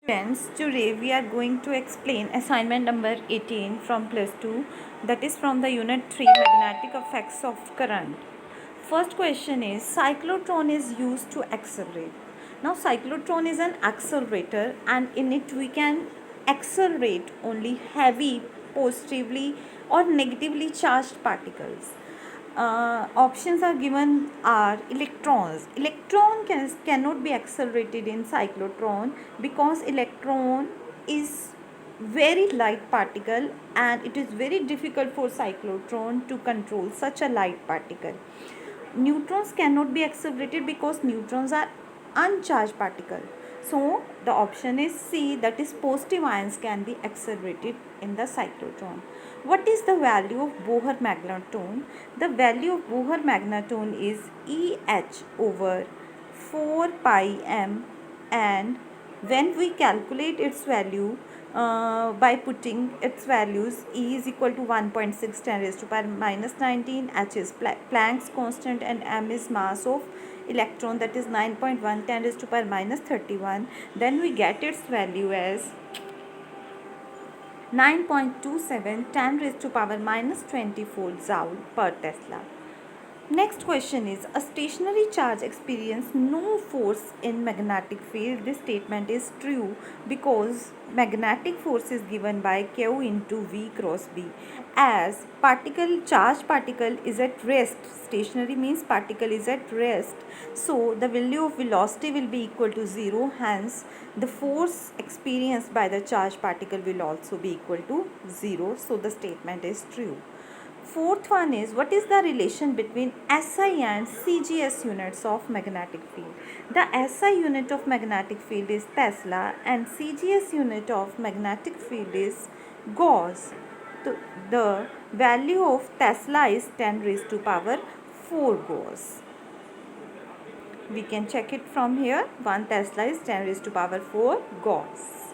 Friends, today we are going to explain assignment number 18 from plus 2, that is from the unit 3 magnetic effects of current. First question is cyclotron is used to accelerate. Now cyclotron is an accelerator and in it we can accelerate only heavy, positively or negatively charged particles. Options are given are electrons. Cannot be accelerated in cyclotron because electron is very light particle and it is very difficult for cyclotron to control such a light particle. Neutrons cannot be accelerated because neutrons are uncharged particle. So the option is C, that is positive ions can be accelerated in the cyclotron. What is the value of Bohr magneton? The value of Bohr magneton is EH over 4 pi m, and when we calculate its value by putting its values, E is equal to 1.6 10 raised to power minus 19, H is Planck's constant, and M is mass of electron, that is 9.1 10 raised to power minus 31. Then we get its value as 9.27 10 raised to power minus 24 joule per Tesla. Next question is, a stationary charge experiences no force in magnetic field. This statement is true because magnetic force is given by Q into V cross B. As charged particle is at rest, stationary means particle is at rest, so the value of velocity will be equal to 0, hence the force experienced by the charged particle will also be equal to 0, so the statement is true. Fourth one is, what is the relation between SI and CGS units of magnetic field? The SI unit of magnetic field is Tesla and CGS unit of magnetic field is Gauss. The value of Tesla is 10 raised to power 4 Gauss. We can check it from here. 1 Tesla is 10 raised to power 4 Gauss.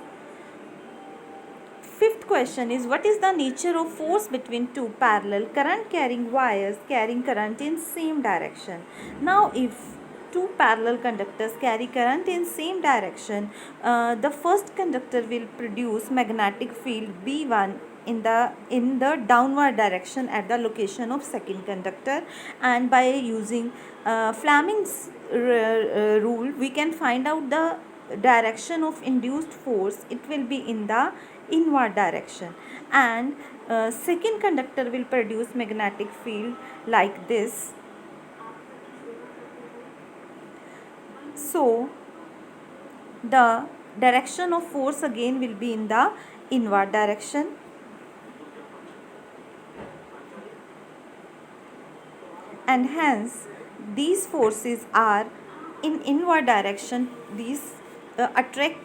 Fifth question is, what is the nature of force between two parallel current carrying wires carrying current in same direction? Now if two parallel conductors carry current in same direction, the first conductor will produce magnetic field B1 in the downward direction at the location of second conductor, and by using Fleming's rule we can find out the direction of induced force. It will be in the inward direction, and second conductor will produce magnetic field like this. So the direction of force again will be in the inward direction, and hence these forces are in inward direction. These attract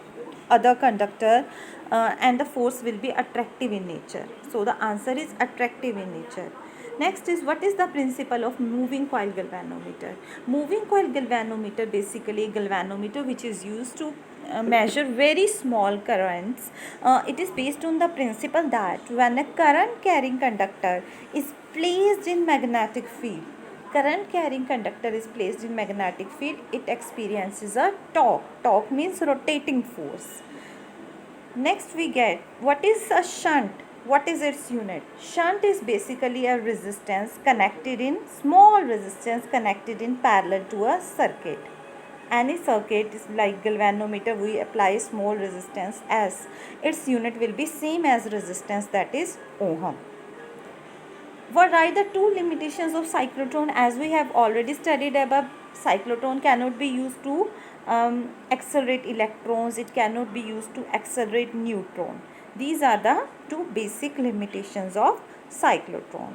other conductor and the force will be attractive in nature. So the answer is attractive in nature. Next is, what is the principle of moving coil galvanometer? Moving coil galvanometer, basically a galvanometer which is used to measure very small currents. It is based on the principle that when a current carrying conductor is placed in magnetic field, current carrying conductor is placed in magnetic field, it experiences a torque. Torque means rotating force. Next we get, what is a shunt? What is its unit? Shunt is basically a small resistance connected in parallel to a circuit. Any circuit is like galvanometer, we apply small resistance as its unit will be same as resistance, that is ohm. What are the two limitations of cyclotron? As we have already studied above, cyclotron cannot be used to accelerate electrons. It cannot be used to accelerate neutron. These are the two basic limitations of cyclotron.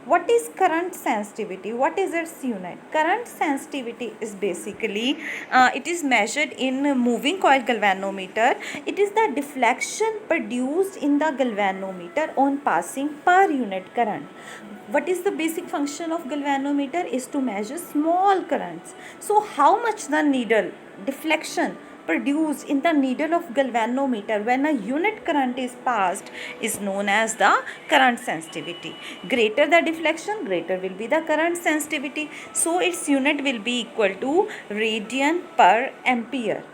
What is current sensitivity? What is its unit? Current sensitivity is basically, it is measured in moving coil galvanometer. It is the deflection produced in the galvanometer on passing per unit current. What is the basic function of galvanometer? Is to measure small currents. So how much the needle deflection produced in the needle of galvanometer when a unit current is passed is known as the current sensitivity. Greater the deflection, greater will be the current sensitivity. So its unit will be equal to radian per ampere.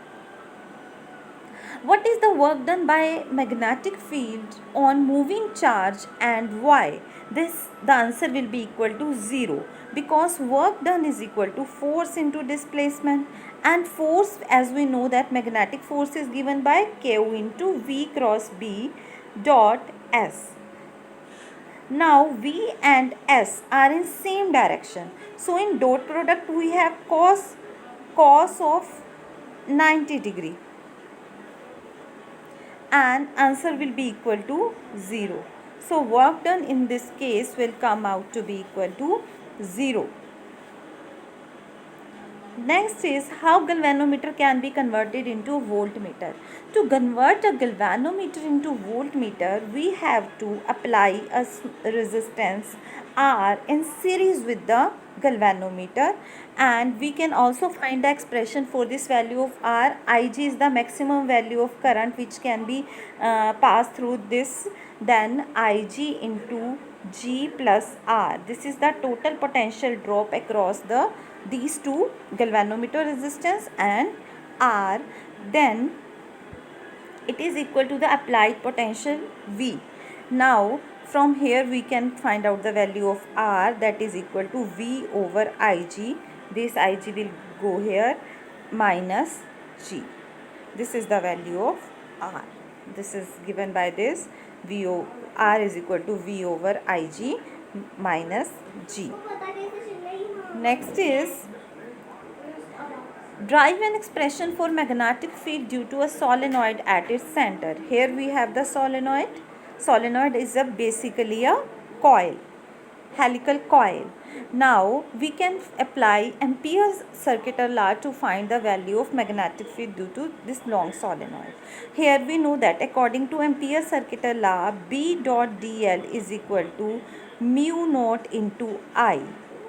What is the work done by magnetic field on moving charge and why? The answer will be equal to 0, because work done is equal to force into displacement, and force, as we know, that magnetic force is given by Q into V cross B dot S. Now V and S are in same direction. So in dot product we have cos of 90 degree, and answer will be equal to 0. So work done in this case will come out to be equal to 0. Next is how galvanometer can be converted into voltmeter. To convert a galvanometer into voltmeter, we have to apply a resistance R in series with the galvanometer, and we can also find the expression for this value of R. Ig is the maximum value of current which can be passed through this, then Ig into G plus R. This is the total potential drop across these two, galvanometer resistance and R. Then it is equal to the applied potential V. Now from here we can find out the value of R, that is equal to V over Ig. This Ig will go here, minus G. This is the value of R. This is given by this R is equal to V over Ig minus G. Next is drive an expression for magnetic field due to a solenoid at its center. Here we have the solenoid. Solenoid is basically a coil, helical coil. Now we can apply Ampere's circular law to find the value of magnetic field due to this long solenoid. Here we know that according to Ampere's circular law, B dot dl is equal to mu naught into I.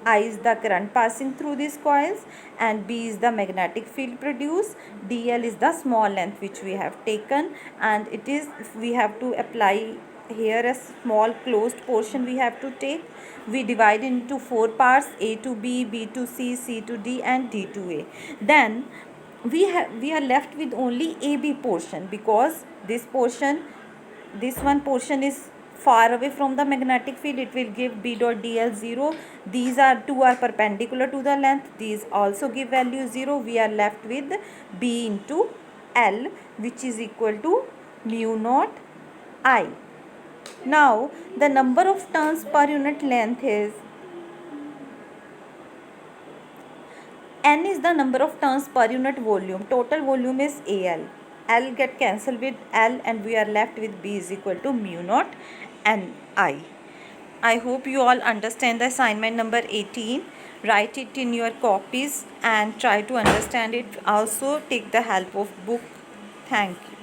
I is the current passing through these coils and B is the magnetic field produced. dl is the small length which we have taken, and we have to apply here a small closed portion we have to take. We divide into 4 parts, A to B, B to C, C to D and D to A. Then we are left with only AB portion, because this one portion is far away from the magnetic field. It will give B dot dl 0. These two are perpendicular to the length. These also give value 0. We are left with B into L, which is equal to mu naught I. Now the number of turns per unit length is N is the number of turns per unit volume. Total volume is AL. L get cancelled with L and we are left with B is equal to mu naught NI. I hope you all understand the assignment number 18. Write it in your copies and try to understand it. Also take the help of book. Thank you.